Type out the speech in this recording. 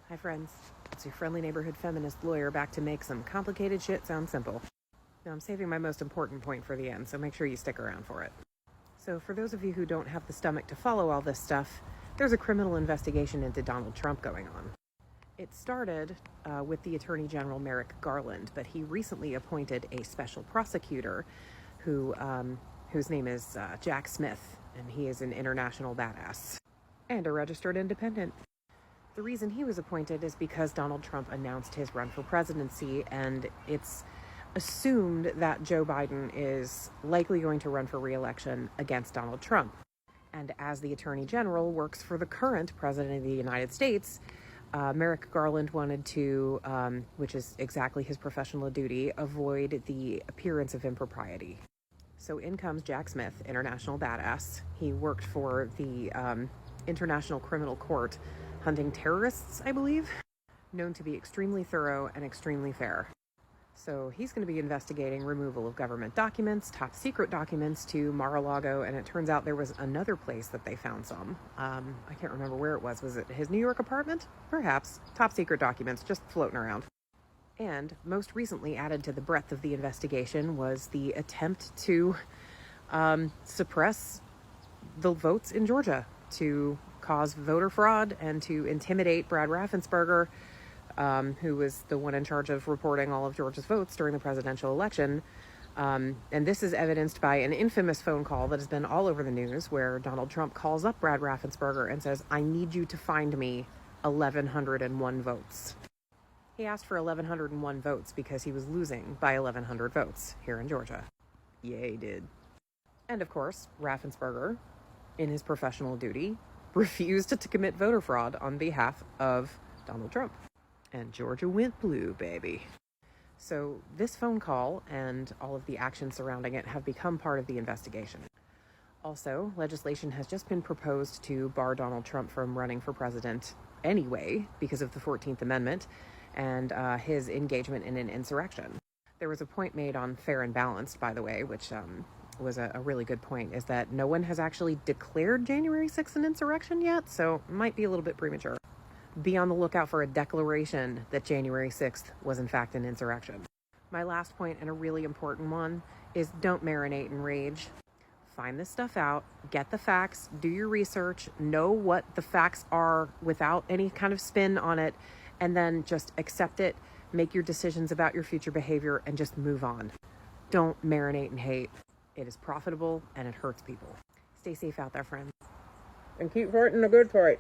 Hi friends, it's your friendly neighborhood feminist lawyer back to make some complicated shit sound simple. Now I'm saving my most important point for the end, so make sure you stick around for it. So for those of you who don't have the stomach to follow all this stuff, there's a criminal investigation into Donald Trump going on. It started with the Attorney General Merrick Garland, but he recently appointed a special prosecutor whose name is Jack Smith, and he is an international badass and a registered independent. The reason he was appointed is because Donald Trump announced his run for presidency, and it's assumed that Joe Biden is likely going to run for re-election against Donald Trump. And as the Attorney General works for the current President of the United States, Merrick Garland wanted to, which is exactly his professional duty, avoid the appearance of impropriety. So in comes Jack Smith, international badass. He worked for the International Criminal Court, hunting terrorists, I believe, known to be extremely thorough and extremely fair. So he's going to be investigating removal of government documents, top secret documents to Mar-a-Lago, and it turns out there was another place that they found some. I can't remember where it was. Was it his New York apartment? Perhaps. Top secret documents just floating around. And most recently added to the breadth of the investigation was the attempt to suppress the votes in Georgia, to cause voter fraud and to intimidate Brad Raffensperger, who was the one in charge of reporting all of Georgia's votes during the presidential election. And this is evidenced by an infamous phone call that has been all over the news, where Donald Trump calls up Brad Raffensperger and says, "I need you to find me 1,101 votes." He asked for 1,101 votes because he was losing by 1,100 votes here in Georgia. Yeah, he did. And of course, Raffensperger, in his professional duty, refused to commit voter fraud on behalf of Donald Trump. And Georgia went blue, baby. So this phone call and all of the actions surrounding it have become part of the investigation. Also, legislation has just been proposed to bar Donald Trump from running for president anyway because of the 14th Amendment and his engagement in an insurrection. There was a point made on Fair and Balanced, by the way, which was a really good point, is that no one has actually declared January 6th an insurrection yet, so it might be a little bit premature. Be on the lookout for a declaration that January 6th was in fact an insurrection. My last point, and a really important one, is don't marinate in rage. Find this stuff out, get the facts, do your research, know what the facts are without any kind of spin on it, and then just accept it, make your decisions about your future behavior, and just move on. Don't marinate in hate. It is profitable and it hurts people. Stay safe out there, friends. And keep fighting the good fight.